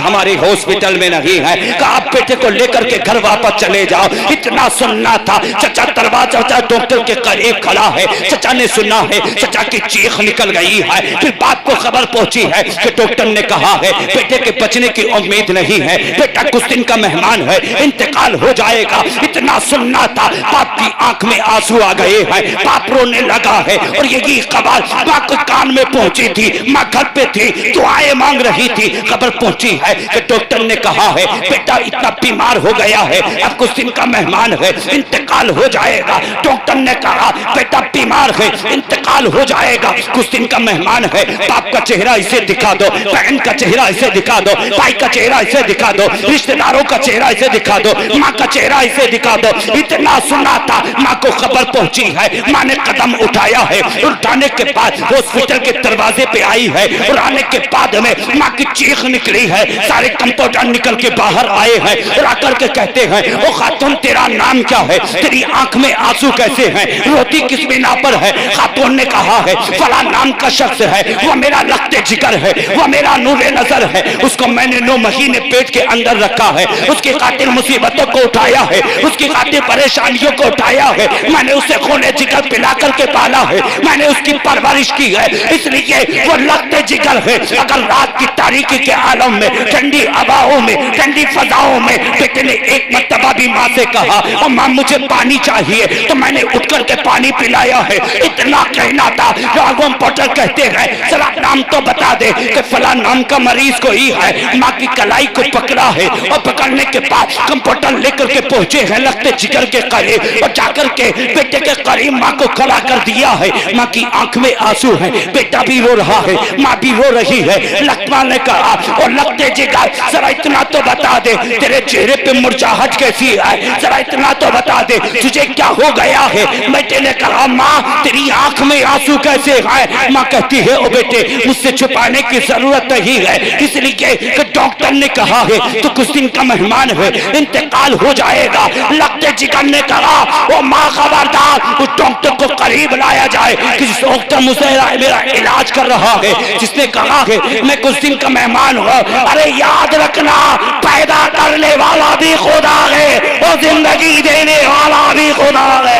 हमारे हॉस्पिटल में नहीं है। कहा आप बेटे को लेकर के घर वापस चले जाओ। इतना सुनना था। चचा दरवाजा डॉक्टर के करीब खड़ा है। चचा ने सुना है, चचा की चीख निकल गई है। फिर बाप को खबर पहुंची है कि डॉक्टर ने कहा है बेटे के बचने की उम्मीद नहीं है, बेटा कुछ दिन का मेहमान है, इंतकाल हो जाएगा। इतना सुनना था। बाप की आंख में आंसू आ गए हैं। बाप रोने लगा है और यही खबर माँ के कान में पहुंची थी। माँ घर पे थी, दुआएं मांग रही थी। खबर पहुंची है कि डॉक्टर ने कहा है बेटा इतना बीमार हो गया है, अब कुछ दिन का मेहमान है, इंतकाल हो जाएगा। डॉक्टर ने कहा बेटा बीमार है, इंतकाल हो जाएगा, कुछ दिन का मेहमान है। बाप का चेहरा इसे दिखा दो, बहन का चेहरा इसे दिखा दो, भाई का चेहरा इसे दिखा दो, रिश्तेदारों का चेहरा इसे दिखा दो, माँ का चेहरा इसे दिखा दो। इतना सुना था। माँ को खबर पहुंची है। माँ ने कदम उठाया है। उठाने के बाद हॉस्पिटल के दरवाजे पे आई है और आने के बाद में माँ की चीख निकली है। सारे कंपाउंडर निकल के बाहर आए हैं और आकर के कहते हैं ओ खातून तेरा नाम क्या है, तेरी आंख में आंसू कैसे हैं, रोती किस बिना पर है। खातून ने कहा है फला नाम का शख्स है, वो मेरा लखते जिगर है, वो मेरा नूरे नजर है, उसको मैंने 9 महीने पेट के अंदर रखा है, उसकी खातिर मुसीबतों को उठाया है, उसकी खातिर परेशानियों को उठाया है, मैंने उसे खूने जिगर पिला करके पाला है, मैंने उसकी परवरिश की है, इसलिए वो लखते जिगर है। अगर रात की तारीकी के आलम में, ठंडी हवाओं में, ठंडी फजाओं में बेटे ने एक मर्तबा भी माँ से कहा और माँ मुझे पानी चाहिए, तो मैंने उठ करके पानी पिलाया है। इतना कहना था। राघव पोटर कहते हैं जरा नाम तो बता दे कि फला नाम का मरीज कोई है। माँ की कलाई को पकड़ा है और पकड़ने के बाद कंप्यूटर लेकर के पहुंचे हैं लखते जिगर के करीब और जाकर के बेटे के करीब माँ को खड़ा कर दिया है। माँ की आंख में आंसू है, बेटा भी रो रहा है, माँ भी रो रही है। लखमा ने कहा और लखते जिगर जरा इतना तो बता दे तेरे चेहरे पे मुरझाहट कैसी है, जरा इतना तो बता दे तुझे क्या हो गया है। बेटे ने कहा माँ तेरी आंख में आंसू कैसे है। माँ कहती है ओ बेटे मुझसे छुपाने की जरूरत नहीं है, इसलिए कि डॉक्टर ने कहा है तो कुछ दिन का मेहमान है, इंतकाल हो जाएगा। लखते जिगर ने कहा ओ माँ खबरदार उस डॉक्टर को करीब लाया जाए कि जिस डॉक्टर मुझे मेरा इलाज कर रहा है, जिसने कहा है मैं कुछ दिन का मेहमान हूँ। अरे याद रखना पैदा करने वाला भी खुदा है और जिंदगी देने वाला भी खुदा है।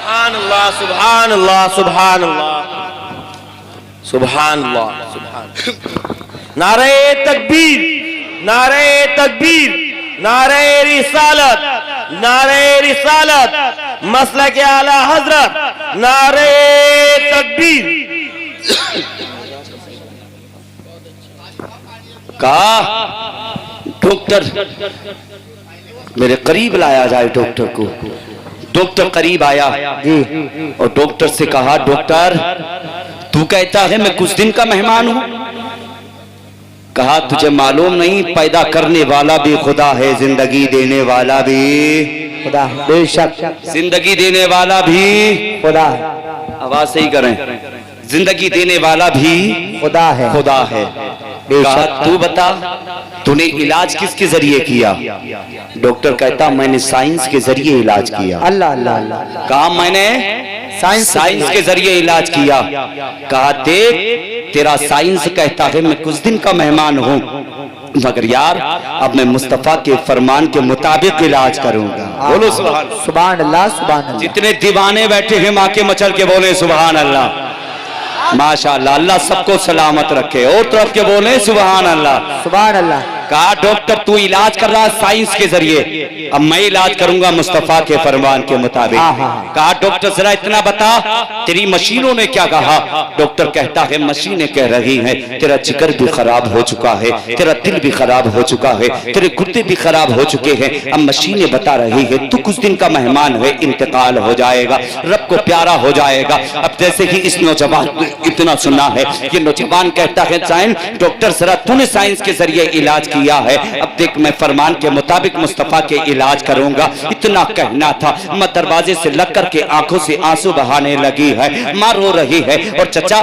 सुभान अल्लाह, सुभान अल्लाह, सुभान अल्लाह, सुभान अल्लाह, सुभान। नारे तकबीर, नारे तकबीर, नारे रिसालत, नारे रिसालत, मसलक आला हजरत, नारे तकबीर। कहा डॉक्टर मेरे करीब लाया जाए डॉक्टर को। डॉक्टर करीब आया और डॉक्टर से कहा डॉक्टर तू कहता है मैं कुछ दिन का मेहमान हूं। कहा तुझे मालूम नहीं पैदा करने वाला भी खुदा है, जिंदगी देने वाला भी खुदा है, बेशक जिंदगी देने वाला भी खुदा है। आवाज सही करें, जिंदगी देने वाला भी खुदा है, खुदा है। कहा तू बता तूने इलाज किसके जरिए किया। डॉक्टर कहता मैंने साइंस के जरिए इलाज किया। अल्लाह अल्लाह अल्लाह। कहा मैंने साइंस के जरिए इलाज किया। कहा देख तेरा साइंस कहता है मैं कुछ दिन का मेहमान हूँ, मगर यार अब मैं मुस्तफा के फरमान के मुताबिक इलाज करूंगा। बोलो सुभान अल्लाह, सुभान अल्लाह। जितने दीवाने बैठे हैं माँ के मचल के बोले सुभान अल्लाह। माशाअल्लाह, अल्लाह सबको सलामत रखे। और तरफ के बोले सुभान अल्लाह, सुभान अल्लाह। कहा डॉक्टर तू इलाज कर रहा है साइंस के जरिए, अब मैं इलाज करूंगा मुस्तफा के फरमान के मुताबिक। कहा डॉक्टर जरा इतना बता तेरी मशीनों ने क्या कहा। डॉक्टर कहता है मशीनें कह रही हैं तेरा जिगर भी खराब हो चुका है, तेरा दिल भी खराब हो चुका है, तेरे गुर्दे भी खराब हो चुके हैं। अब मशीनें बता रही है तू कुछ दिन का मेहमान है, इंतकाल हो जाएगा, रब को प्यारा हो जाएगा। अब जैसे ही इस नौजवान इतना सुना है, ये नौजवान कहता है साइंस डॉक्टर जरा तूने साइंस के जरिए इलाज किया है, अब देख मैं फरमान के मुताबिक मुस्तफा के इलाज करूंगा। इतना कहना था, माँ दरवाजे से लग करके आंखों से आंसू बहाने लगी है, माँ रो रही है और चचा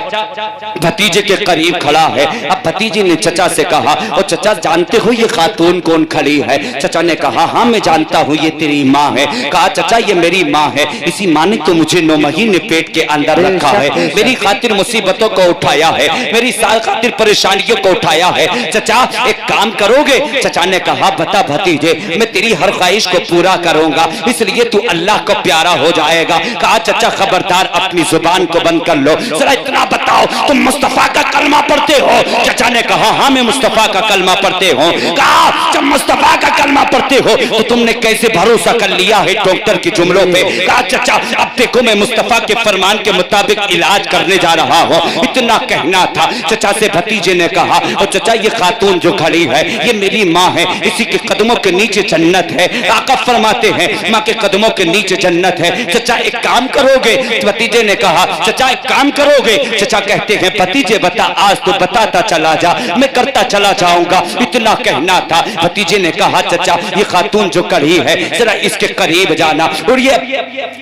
भतीजे के करीब खड़ा है। अब भतीजी ने चचा से कहा, और चचा जानते हो ये खातून कौन खड़ी है? चचा ने कहा हाँ मैं जानता हूँ, ये तेरी माँ है। कहा चचा ये मेरी माँ है, इसी माँ ने तो मुझे 9 महीने पेट के अंदर रखा है, मेरी खातिर मुसीबतों को उठाया है, मेरी खातिर परेशानियों को उठाया है। चचा एक काम करोगे? चचा ने कहा बता भतीजे, मैं तेरी हर ख्वाहिश को पूरा करूंगा, इसलिए तू अल्लाह को प्यारा हो जाएगा। कहा चचा खबरदार अपनी जुबान को बंद कर लो, जरा इतना बताओ तुम मुस्तफा का कलमा पढ़ते हो? चचा ने कहा हाँ मैं मुस्तफा का कलमा पढ़ते हो। कहा जब मुस्तफा का कलमा पढ़ते हो तो तुमने कैसे भरोसा कर लिया है डॉक्टर के जुमलों पे? कहा चचा अब देखो मैं मुस्तफा के फरमान के मुताबिक इलाज करने जा रहा हूँ, इतना कहना था। चचा से भतीजे ने कहा और चचा ये खातून जो खड़ी है ये मेरी माँ है, इसी के कदमों के नीचे जन्नत है। आका फरमाते हैं माँ के कदमों के नीचे जन्नत है। चचा एक काम करोगे? भतीजे ने कहा चचा एक काम करोगे? चचा कहते हैं भतीजे बता, आज तो बताता चला जा, मैं करता चला जाऊंगा, इतना कहना था। भतीजे ने कहा चचा ये खातून जो खड़ी है जरा इसके करीब जाना और ये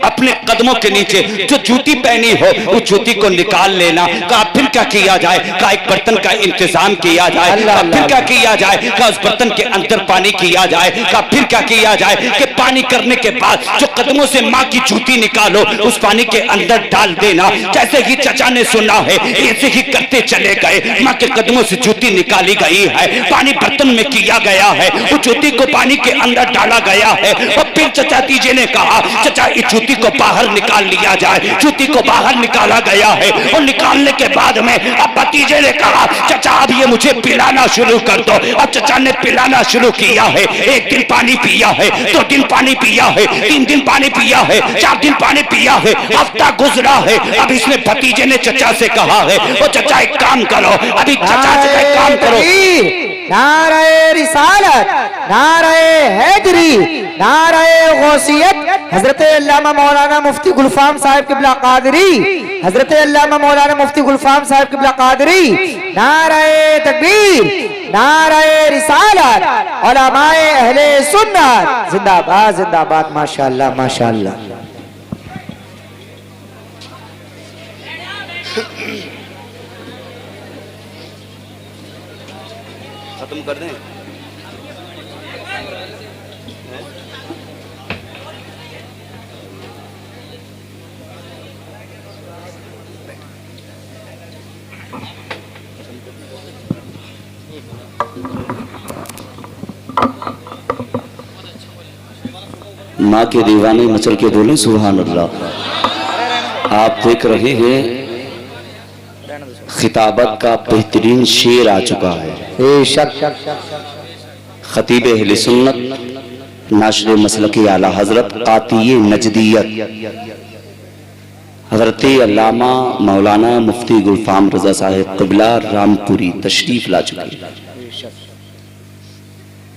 अपने कदमों के नीचे जो जूती पहनी हो उस जूती को निकाल लेना। कहा फिर क्या किया जाए? कहा एक बर्तन का इंतजाम किया जाए। कहा फिर क्या किया जाए? कहा उस बर्तन के अंदर पानी किया जाए। कहा फिर क्या किया जाए? कि पानी करने के बाद जो कदमों से माँ की जूती निकालो उस पानी के अंदर डाल देना। जैसे ही चचा ने सुना है ऐसे ही करते चले गए, माँ के कदमों से जूती निकाली गई है, पानी बर्तन में किया गया है, उस जूती को पानी के अंदर डाला गया है। और फिर चचा तीजे ने कहा चचा इस जूती को बाहर निकाल लिया जाए। जूती को बाहर निकाला गया है और निकालने के बाद में अब भतीजे ने कहा चचा अब ये मुझे पिलाना शुरू कर दो। अब चचा ने पिलाना शुरू किया है। 1 दिन पानी पिया है, 2 दिन पानी पिया है, 3 दिन पानी पिया है, 4 दिन पानी पिया है, हफ्ता गुजरा है। अब इसने भतीजे ने चचा से कहा है और चचा एक काम करो, अभी चचा से एक काम करो, नारे रिसालत, नारे हैदरी, नारे गौसियत, हजरत अल्लामा मौलाना मुफ्ती गुलफाम साहब किबला कादरी, हजरत अल्लामा मौलाना मुफ्ती गुलफाम साहब किबला कादरी, नारे तकबीर, नारे रिसालत, उलमाए अहले सुन्नत जिंदाबाद जिंदाबाद। माशाअल्लाह माशाअल्लाह। खत्म कर दें? माँ के दीवाने मचल के बोले सुभान अल्लाह। आप देख रहे हैं खिताबत का बेहतरीन शेर आ चुका है। खतीब अहले सुन्नत नाशिर मसलकी आला हजरत कातिये नजदियत हजरत अल्लामा मौलाना मुफ्ती गुलफाम रजा साहिब क़िबला रामपुरी तशरीफ ला चुके हैं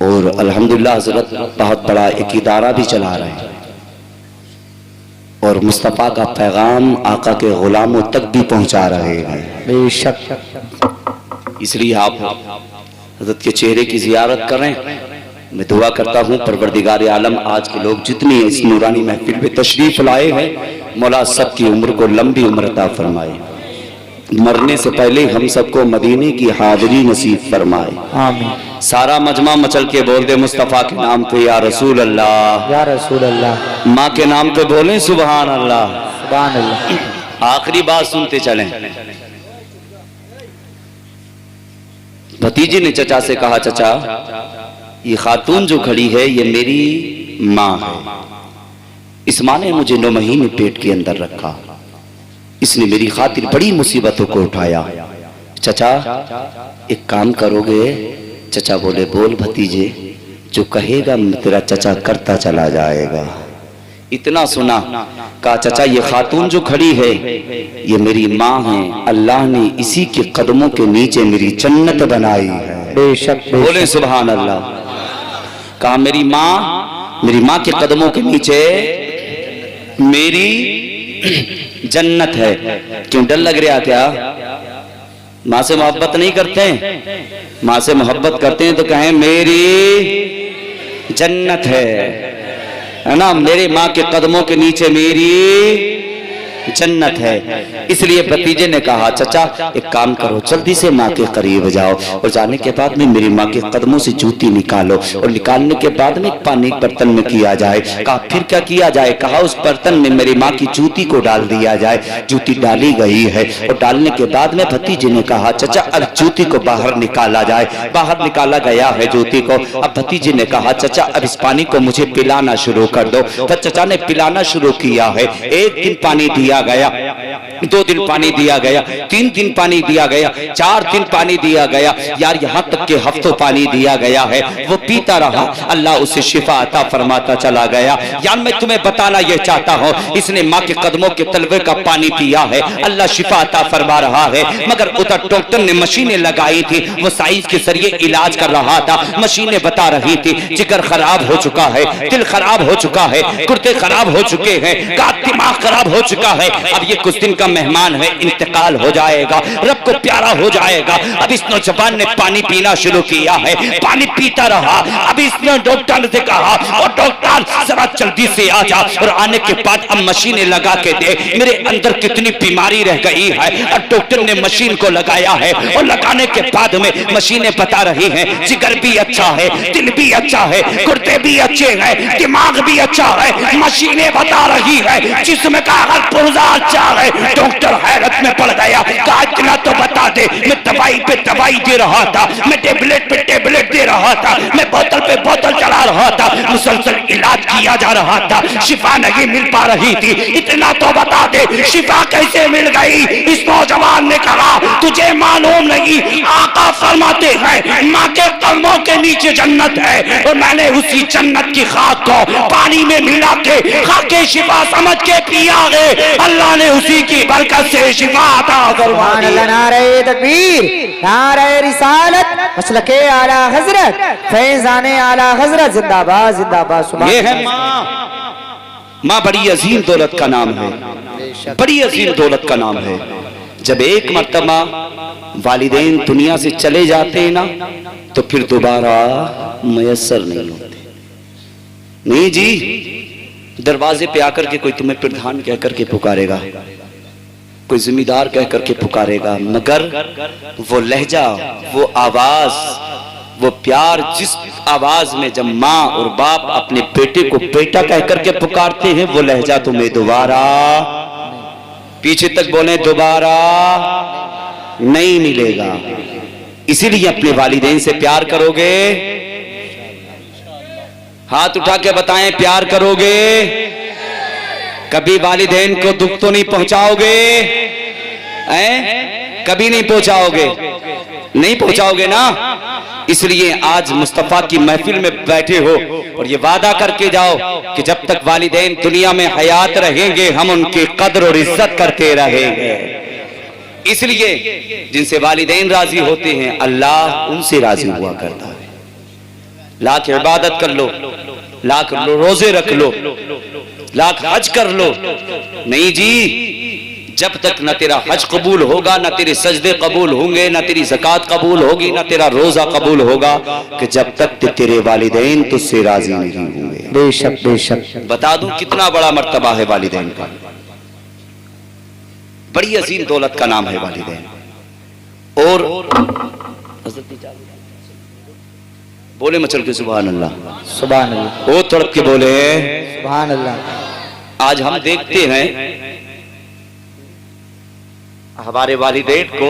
और अल्हम्दुलिल्लाह हजरत बहुत बड़ा एक इदारा भी चला रहे हैं और मुस्तफ़ा का पैगाम आका के गुलामों तक भी पहुंचा रहे हैं। बेशक इसलिए आप हजरत के चेहरे की जियारत करें। मैं दुआ करता हूँ परवरदिगार आलम आज के लोग जितनी इस नूरानी महफिल में तशरीफ लाए हैं मौला सबकी उम्र को लंबी उम्र अता फरमाए, मरने से पहले हम सबको मदीने की हाजिरी नसीब फरमाए। आमीन। सारा मजमा मचल के बोल दे मुस्तफ़ा के नाम पे या रसूल अल्लाह, या रसूल अल्लाह। माँ के नाम पे बोले सुभान अल्लाह, सुभान अल्लाह। आखिरी बात सुनते चलें। भतीजे ने चचा से कहा चचा ये खातून जो खड़ी है ये मेरी माँ है, इस माँ ने मुझे 9 महीने पेट के अंदर रखा, इसने मेरी खातिर बड़ी मुसीबतों को उठाया। चचा एक काम करोगे? चचा बोले बोल भतीजे, जो कहेगा तेरा चचा करता चला जाएगा। इतना सुना, कहा चचा ये खातून जो खड़ी है ये मेरी माँ है, अल्लाह ने इसी के कदमों के नीचे मेरी जन्नत बनाई है। बेशक बोले सुभान अल्लाह। कहा मेरी माँ के कदमों के नीचे मेरी जन्नत है। क्यों डर लग रहा क्या? माँ से मोहब्बत नहीं करते हैं? माँ से मोहब्बत करते हैं तो कहें मेरी जन्नत है ना, मेरे माँ के कदमों के नीचे मेरी जन्नत है। इसलिए भतीजे ने कहा चाचा एक काम करो, जल्दी से माँ के करीब जाओ और जाने के बाद में मेरी माँ के कदमों से जूती निकालो और निकालने के बाद में पानी बर्तन में किया जाए। कहा फिर क्या किया जाए? कहा उस बर्तन में मेरी माँ की जूती को डाल दिया जाए। जूती डाली गई है और डालने के बाद में भतीजे ने कहा चाचा अब जूती को बाहर निकाला जाए। बाहर निकाला गया है जूती को। अब भतीजे ने कहा चाचा अब इस पानी को मुझे पिलाना शुरू कर दो। तो चाचा ने पिलाना शुरू किया है। एक दिन पानी दिया गया, 2 दिन पानी दिया गया, 3 दिन पानी दिया गया, 4 दिन पानी दिया गया, यार यहाँ तक के हफ्तों पानी दिया गया है। वो पीता रहा, अल्लाह उसे शिफा अता फरमाता चला गया। यार मैं तुम्हें बताना यह चाहता हूँ, इसने माँ के कदमों के तलवे का पानी पिया है, अल्लाह शिफा अता फरमा रहा है। मगर उधर डॉक्टर ने मशीनें लगाई थी, वो साइंस के जरिए इलाज कर रहा था। मशीनें बता रही थी जिगर खराब हो चुका है, दिल खराब हो चुका है, गुर्दे खराब हो चुके हैं, दिमाग खराब हो चुका है। अब ये कुछ दिन का मेहमान है, इंतकाल हो जाएगा, रब को प्यारा हो जाएगा। अब इस नौजवान ने पानी पीना शुरू किया है, पानी पीता रहा। अब इसने डॉक्टर से कहा और डॉक्टर जरा जल्दी से आ जा और आने के बाद अब मशीनें लगा के दे, मेरे अंदर कितनी बीमारी रह गई है। और डॉक्टर ने मशीन को लगाया है और लगाने के बाद में मशीनें बता रही हैं जिगर भी अच्छा है, दिल भी अच्छा है, गुर्दे भी अच्छे हैं, दिमाग भी अच्छा है। मशीनें बता रही है जिसमें का हर पुर्जा अच्छा है। डॉक्टर हैरत में पड़ गया, कहा इतना तो बता दे, मैं दवाई पे दवाई दे रहा था, मैं टेबलेट पे टेबलेट दे रहा था, मैं बोतल पे बोतल चला रहा था, मुसलसल इलाज किया जा रहा था, शिफा नहीं मिल पा रही थी। इतना तो बता दे शिफा कैसे मिल गई? इस नौजवान ने कहा तुझे मालूम नहीं, आका फरमाते हैं माँ के कदमों के नीचे जन्नत है और मैंने उसी जन्नत की खाक को पानी में मिला के खाके शिफा समझ के पिया है। अल्लाह ने उसी की बरकत से शिफा अता फरमा दी। नारे तकबीर, नारे रिसालत, मसलके आला हजरत, फैजाने आला हजरत, जिंदाबाद जिंदाबाद। सुभान ये है माँ। माँ बड़ी अजीम दौलत का नाम है, बड़ी अजीम दौलत का नाम है। जब एक मर्तबा वालिदैन दुनिया से चले जाते हैं ना तो फिर दोबारा मयसर नहीं होते। नहीं जी, दरवाजे पे आकर के कोई तुम्हें प्रधान कह करके पुकारेगा, कोई जिम्मेदार कह करके पुकारेगा, मगर वो लहजा, वो आवाज, वो प्यार, जिस आवाज में जब माँ और बाप अपने बेटे को बेटा कह करके पुकारते हैं, वो लहजा तुम्हें दोबारा, पीछे तक बोले, दोबारा नहीं मिलेगा। इसीलिए अपने वालिदैन से प्यार करोगे, हाथ उठा के बताएं, प्यार करोगे? कभी वालिदैन को दुख तो नहीं पहुंचाओगे? कभी नहीं पहुंचाओगे, नहीं पहुंचाओगे ना। इसलिए आज मुस्तफा की महफिल में बैठे हो और ये वादा करके जाओ कि जब तक वालिदैन दुनिया में हयात रहेंगे हम उनकी कद्र और इज्जत करते रहेंगे। इसलिए जिनसे वालिदैन राजी होते हैं अल्लाह उनसे राजी हुआ करता है। लाख इबादत कर लो, लाख रोजे रख लो, लाख हज कर लो, नहीं जी, जब तक न तेरा हज कबूल होगा, न तेरे सजदे कबूल होंगे, न तेरी ज़कात कबूल होगी, न तेरा रोजा कबूल होगा, कि जब तक तेरे वालिदैन तुझसे राजी नहीं होंगे। बेशक बेशक। बता दूं कितना बड़ा मर्तबा है वालिदैन का, बड़ी अजीम दौलत का नाम है वालिदैन। और बोले मचल के सुभान अल्लाह, सुभान अल्लाह, वो तड़प के बोले सुभान अल्लाह। आज हम देखते हैं हमारे वालिदैन को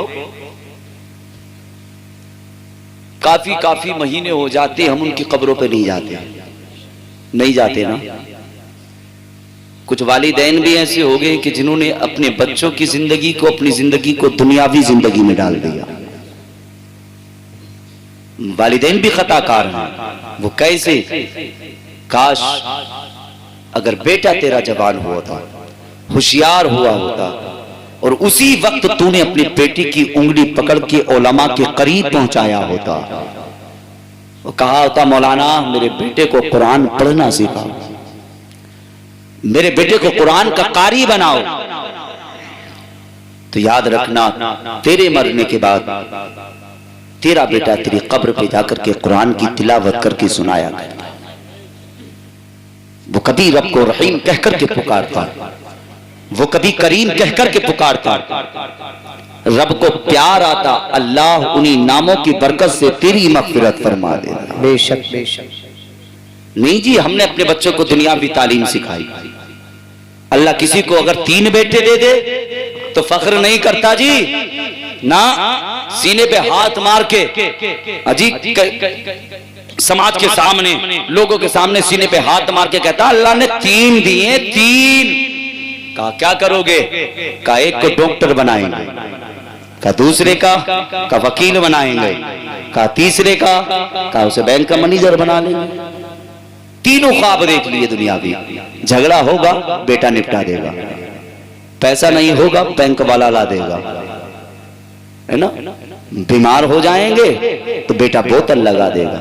काफी महीने हो जाते हम उनकी कब्रों पे नहीं जाते, नहीं जाते ना। कुछ वालिदैन भी ऐसे हो गए कि जिन्होंने अपने बच्चों की जिंदगी को, अपनी जिंदगी को दुनियावी जिंदगी में डाल दिया। वालिदैन भी खताकार हैं। वो कैसे? काश अगर बेटा तेरा जवान हुआ था, होशियार हुआ होता और उसी वक्त तूने अपनी बेटी की उंगली पकड़ के उलमा के करीब पहुंचाया होता, वो कहा होता मौलाना मेरे बेटे को कुरान पढ़ना सिखा, मेरे बेटे को कुरान का कारी बनाओ, तो याद रखना तेरे मरने के बाद तेरा बेटा तेरी कब्र पे जाकर के कुरान की तिलावत करके सुनाया करता है। वो कभी रब को रहीम कह करके पुकारता, वो कभी करीम कहकर के पुकारता, रब को प्यार आता, अल्लाह उन्हीं नामों की बरकत से तेरी मगफिरत फरमा देना। बेशक बेशक। नहीं जी, हमने अपने बच्चों को दुनियावी तालीम सिखाई। अल्लाह किसी को अगर 3 बेटे दे दे तो फख्र नहीं करता जी, ना, सीने पे हाथ मार के अजी समाज के सामने, लोगों के सामने सीने पे हाथ मार के कहता अल्लाह ने 3 दिए, 3। कहा क्या करोगे? कहा एक को डॉक्टर बनाएंगे, कहा दूसरे का वकील बनाएंगे, कहा तीसरे का उसे बैंक का मैनेजर बना लेंगे। तीनों ख्वाब देख लिए दुनियावी। झगड़ा होगा बेटा निपटा देगा, पैसा नहीं होगा बैंक वाला ला देगा, है ना। बीमार हो जाएंगे तो बेटा बोतल लगा देगा,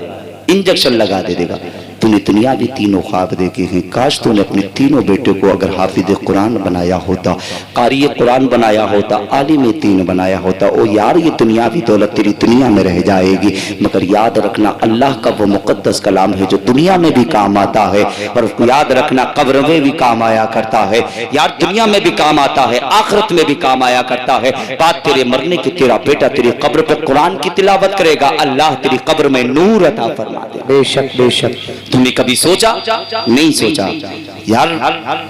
इंजेक्शन लगा देगा। तूने दुनियावी तीनों ख्वाब देखे हैं। काश तूने अपने तीनों बेटे को अगर हाफिज कुरान बनाया होता, कारी कुरान बनाया होता, आलिम दीन बनाया होता। ओ यार, ये दुनियावी दौलत तेरी दुनिया में रह जाएगी, मगर याद रखना अल्लाह का वो मुकद्दस कलाम है जो दुनिया में भी काम आता है, और उसको याद रखना कब्र में भी काम आया करता है। यार, दुनिया में भी काम आता है, आखिरत में भी काम आया करता है। बात तेरे मरने की, तेरा बेटा तेरी कब्र पे कुरान की तिलावत करेगा, अल्लाह तेरी कब्र में नूर अता फरमा दे। बेशक बेशक। तुमने कभी सोचा? नहीं सोचा। यार,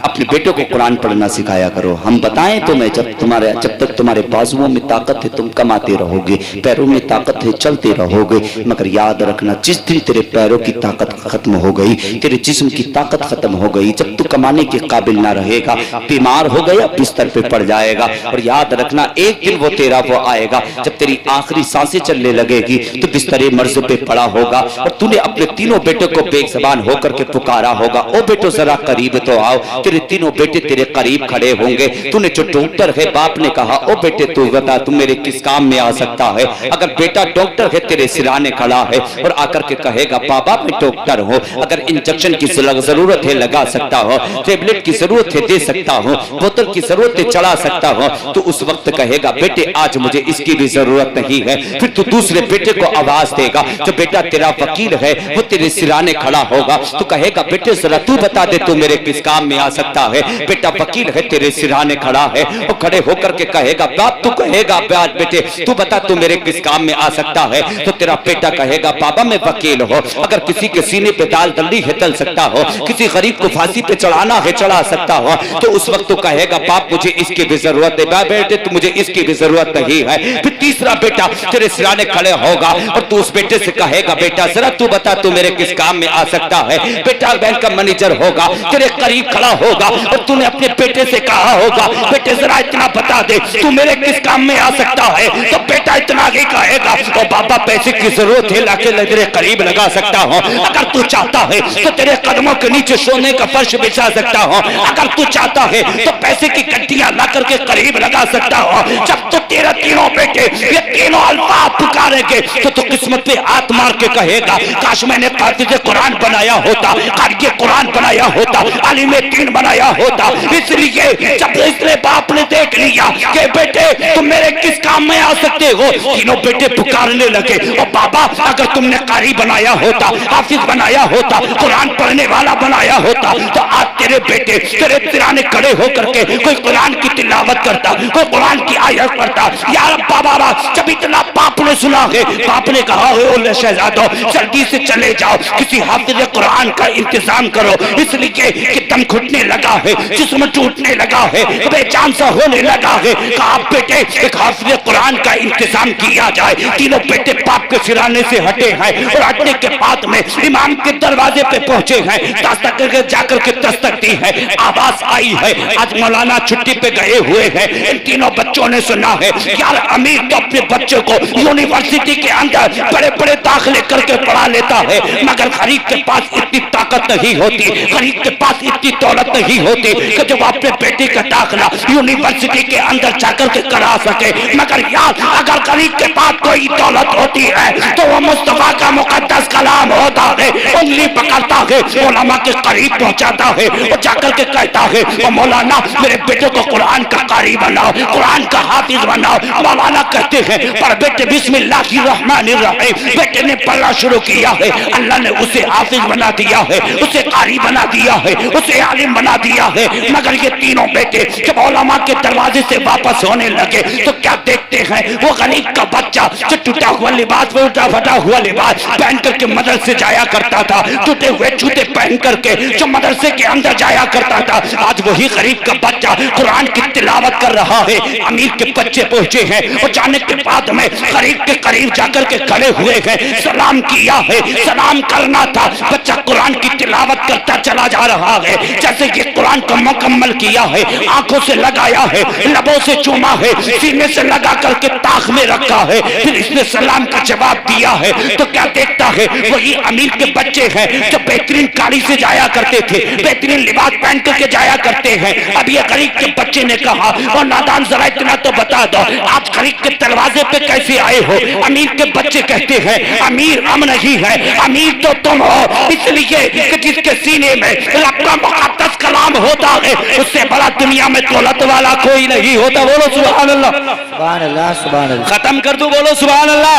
अपने बेटों को कुरान पढ़ना सिखाया करो। हम बताएं तुम्हें, जब तक तुम्हारे बाजुओं में ताकत है तुम कमाते रहोगे, पैरों में ताकत है चलते रहोगे, मगर याद रखना जिस दिन तेरे पैरों की ताकत खत्म हो गई, तेरे जिस्म की ताकत खत्म हो गई, जब तू कमाने के काबिल ना रहेगा, बीमार हो गया, बिस्तर पे पड़ जाएगा। और याद रखना एक दिन वो तेरा वो आएगा जब तेरी आखिरी सांसें चलने लगेगी तो बिस्तरे मर्ज पे पड़ा होगा, और तूने अपने तीनों बेटों को बेज़बान होकर के पुकारा होगा, ओ बेटो जरा करीब तो आओ। तेरे तीनों बेटे तेरे करीब खड़े होंगे। तूने जो डॉक्टर है, बाप ने कहा ओ बेटे तू बता तू मेरे किस काम में आ सकता है। अगर बेटा डॉक्टर है, तेरे सिराने खड़ा है और आकर के कहेगा बाबा मैं डॉक्टर हूँ, अगर इंजेक्शन की जरूरत है लगा सकता हो, टेबलेट की जरूरत है दे सकता हूँ, बोतल की जरूरत है चला सकता हूँ, तो उस वक्त कहेगा बेटे आज मुझे इसकी भी जरूरत नहीं है। फिर तू दूसरे बेटे को आवाज देगा, जो बेटा तेरा वकील है वो तेरे सिराने खड़ा होगा, तो कहेगा बेटे जरा तू बता दे तू मेरे किस काम में आ सकता है। बेटा वकील है तेरे सिराने खड़ा है, और खड़े होकर के कहेगा बाप, तू कहेगा बेटे तू बता तू मेरे किस काम में आ सकता है, तो तेरा बेटा कहेगा बाबा मैं वकील हो, अगर किसी के सीने पे दाल दल्ली है तल सकता हो, किसी गरीब को फांसी पे चढ़ाना है चढ़ा सकता हो, तो उस वक्त तो कहेगा बाप मुझे इसकी भी जरूरत है, बेटे तू मुझे इसकी भी जरूरत नहीं है। फिर तीसरा बेटा तेरे सिराने खड़े होगा और तू उस बेटे से कहेगा बेटा जरा तू बता तू मेरे किस काम में आ सकता है। बेटा बैंक का मैनेजर होगा, तेरे करीब खड़ा होगा और तूने अपने बेटे से कहा होगा बेटे जरा इतना बता दे तू मेरे किस काम में आ सकता है, तो बेटा इतना ही कहेगा तो बाबा पैसे की जरूरत है लाके तेरे करीब लगा सकता हूँ, अगर तू चाहता है तो तेरे कदमों के नीचे सोने का फर्श बिछा सकता हूँ, अगर तू चाहता है तो पैसे की गड्डियां ला करके करीब लगा सकता हूँ। जब तो तेरा तीनों बेटे ये तीनों अल्फाज पुकारेंगे तो तू किस्मत पे हाथ मार के कहेगा काश मैंने हाफिज कुरान बनाया होता, कारी कुरान बनाया होता, आलिम दीन बनाया होता। इसलिए जब इसलिए बाप ने देख लिया कि बेटे तुम मेरे किस काम में आ सकते हो, तीनों बेटे पुकारने लगे और बाबा अगर तुमने कारी बनाया होता, हाफिज बनाया होता, कुरान पढ़ने वाला बनाया होता, तो आज तेरे बेटे तेरे तिराने खड़े होकर के कोई कुरान की तिलावत करता, कोई कुरान की आयत पढ़ता। यार बाबा जब इतना बाप ने सुना है, बाप ने कहा है शहजादो जल्दी से चले जाओ, किसी हाफिज कुरान का इंतजाम करो, इसलिए कि दम घुटने लगा है, जिस्म टूटने लगा है, बेजान सा होने लगा है। कहा बेटे एक हाफिज कुरान का इंतजाम किया जाए। तीनों बेटे बाप के सिराने से हटे हैं और हटने के बाद में इमाम के दरवाजे पे पहुंचे हैं, दस्तक करके जाकर के दस्तक दी है, आवाज आई है आज मौलाना छुट्टी पे गए हुए हैं। इन तीनों बच्चों ने सुना है यार अमीर तो अपने बच्चों को यूनिवर्सिटी के अंदर बड़े बड़े दाखिले करके पढ़ा लेता है, मगर गरीब के पास इतनी ताकत नहीं होती, गरीब के पास इतनी दौलत नहीं होती कि जब अपने बेटे का दाखिला यूनिवर्सिटी के अंदर जाकर के करा सके। मगर यार अगर गरीब के पास कोई दौलत होती है तो वो मुस्तफा का मुकद्दस कलाम होता है, है, उंगली पकड़ता है, उलमा के करीब पहुंचाता है और जाकर के कहता है और मौलाना मेरे बेटे को कुरान का कारी बनाओ, कुरान का हाफिज बनाओ। मौलाना कहते हैं पर बेटे बिस्मिल्लाहिर्रहमानिर्रहीम, बेटे ने पढ़ना शुरू किया है, अल्लाह ने उसे हाफिज बना दिया है, उसे कारी बना दिया है, उसे आलिम बना दिया है। मगर ये तीनों बेटे जब उलमा के दरवाजे से वापस होने लगे तो क्या देखते हैं, वो गरीब का बच्चा जो टूटा हुआ लिबास, टूटा फटा हुआ लिबास पहन करके मदरसे जाया करता था, टूटे हुए जूते पहन करके जो मदरसे के अंदर जाया करता था, आज वही गरीब का बच्चा कुरान की तिलावत कर रहा है। अमीर के बच्चे पहुंचे हैं और जाने के बाद में गरीब के करीब जाकर के खड़े हुए हैं, सलाम किया है, सलाम करना था, बच्चा कुरान की तिलावत करता चला जा रहा है। जैसे ये कुरान को मुकम्मल किया है, आंखों से लगाया है, लबों से चूमा है, सीने से लगा करके ताक में रखा है, फिर इसने सलाम का जवाब दिया है, तो क्या देखता है, वही अमीर के बच्चे हैं जो बेहतरीन गाड़ी से जाया करते थे, बेहतरीन लिबास पहन करके जाया करते हैं। अब ये गरीब के बच्चे ने कहा और नादान जरा इतना तो बता दो आप गरीब के दरवाजे पे कैसे आए हो। अमीर के बच्चे कहते हैं अमीर हम नहीं है, अमीर तो तुम हो, इसलिए कि जिसके सीने में रब का मुक़द्दस कलाम होता है उससे बड़ा दुनिया में दौलत वाला कोई नहीं होता। बोलो सुभान अल्लाह, सुभान अल्लाह, सुभान अल्लाह। खत्म कर दो, बोलो सुभान अल्लाह।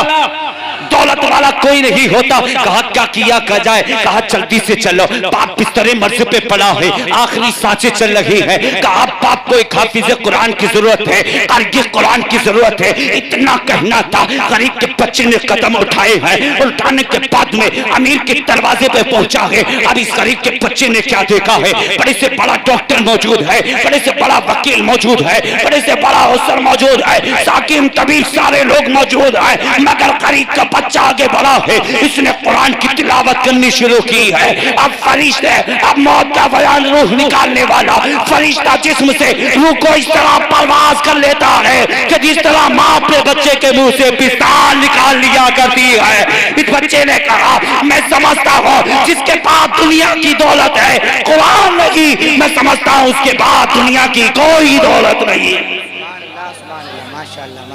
दौलत वाला कोई नहीं होता। कहा क्या किया क्या जाए, कहा जल्दी से चलो, बाप बिस्तरे मर्ज पे पड़ा है, आखिरी सांसें चल रही है। कहा बाप को एक हाफिज कुरान की जरूरत है और ये कुरान की जरूरत है, इतना कहना था। गरीब के बच्चे ने कदम उठाए हैं, उठाने के बाद में अमीर के दरवाजे पे पहुंचा है। अब इस गरीब के बच्चे ने क्या देखा है, बड़े से बड़ा डॉक्टर मौजूद है, बड़े से बड़ा वकील मौजूद है, बड़े से बड़ा अफसर मौजूद है, साकिम तबीब सारे लोग मौजूद है, मगर गरीब का बच्चा आगे बढ़ा है, इसने कुरान की तिलावत करनी शुरू की है। अब फरिश्ते, अब मौत का बयान रूह निकालने वाला फरिश्ता जिस्म से रूह को इस तरह परवाज कर लेता है कि जिस तरह माँ अपने बच्चे के मुंह से पिस्ताल निकाल लिया करती है। इस बच्चे ने कहा मैं समझता हूँ जिसके पास दुनिया की दौलत है कुरान नहीं, मैं समझता हूँ उसके बाद दुनिया की कोई दौलत नहीं।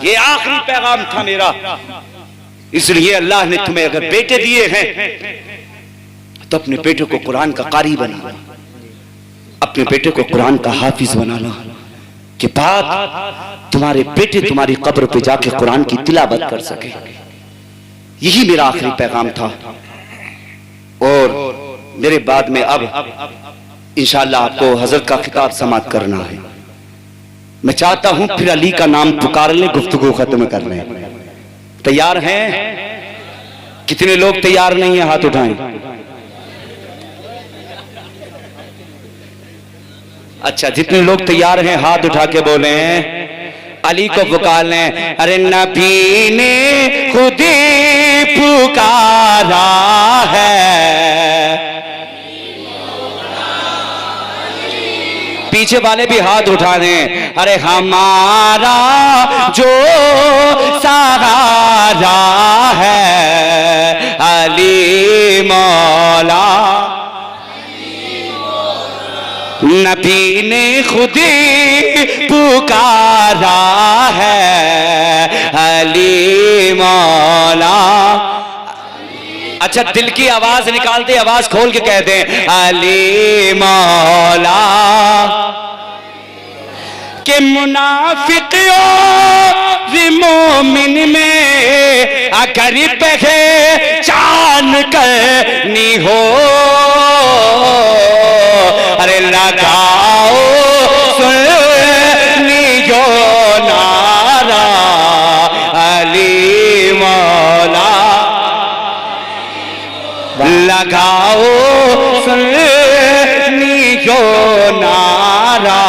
ये आखिरी पैगाम था मेरा। इसलिए अल्लाह ने तुम्हें अगर बेटे दिए हैं तो अपने बेटे को कुरान का कारी बना लो, अपने बेटे को कुरान का हाफिज बना लो कि बाद तुम्हारे बेटे तुम्हारी कब्र पे जाके कुरान की तिलावत कर सके। यही मेरा आखिरी पैगाम था। और मेरे बाद में अब इंशाअल्लाह आपको हजरत का खिताब समाप्त करना है। मैं चाहता हूं फिर अली का नाम पुकार लें, गुफ्तगू खत्म कर लें। तैयार हैं? कितने लोग तैयार नहीं है हाथ उठाएं। अच्छा, जितने लोग तैयार हैं हाथ उठा के बोले अली को पुकार लें। अरे नबी ने खुद ही पुकारा है। पीछे वाले भी हाथ उठा दें। अरे हमारा जो सहारा है अली मौला, नबी ने खुद ही पुकारा है अली मौला। अच्छा, दिल की आवाज निकालते, आवाज खोल के कहते हैं अली मौला। के मुनाफिकियों मोमिन में अगर पहचान करनी हो, अरे लगाओ सुनियो नारा अली मौला, लगाओ सुनियो नारा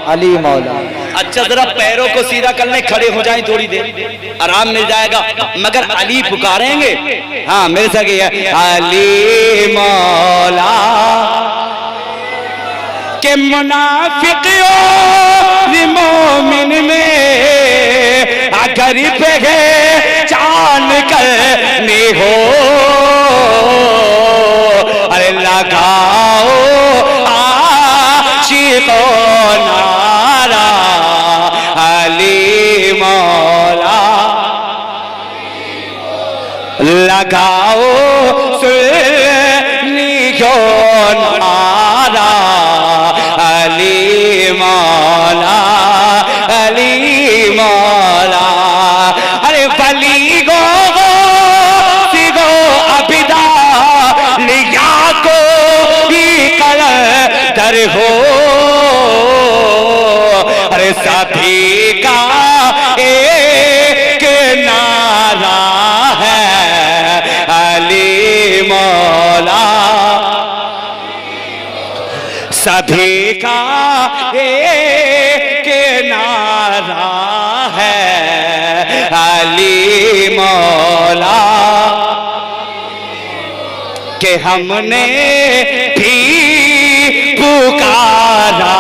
अली मौला। अच्छा, जरा पैरों को सीधा कर लें, खड़े हो जाएं, थोड़ी देर आराम मिल जाएगा। मगर अली पुकारेंगे। हाँ, मेरे साथ ये अली मौला के मुनाफिकियों मोमिन में अगर पहचान करनी हो, अरे लगाओ आशिको नारा अली मौला, लगाओ सुनियो नारा अली मौला अली मौला। अरे बली गो सिगो अबिदा लिया को ही कर दर हो। अरे सभी का एक नारा है अली मौला। सभी का एक नारा है अली मौला। कि हमने भी पुकारा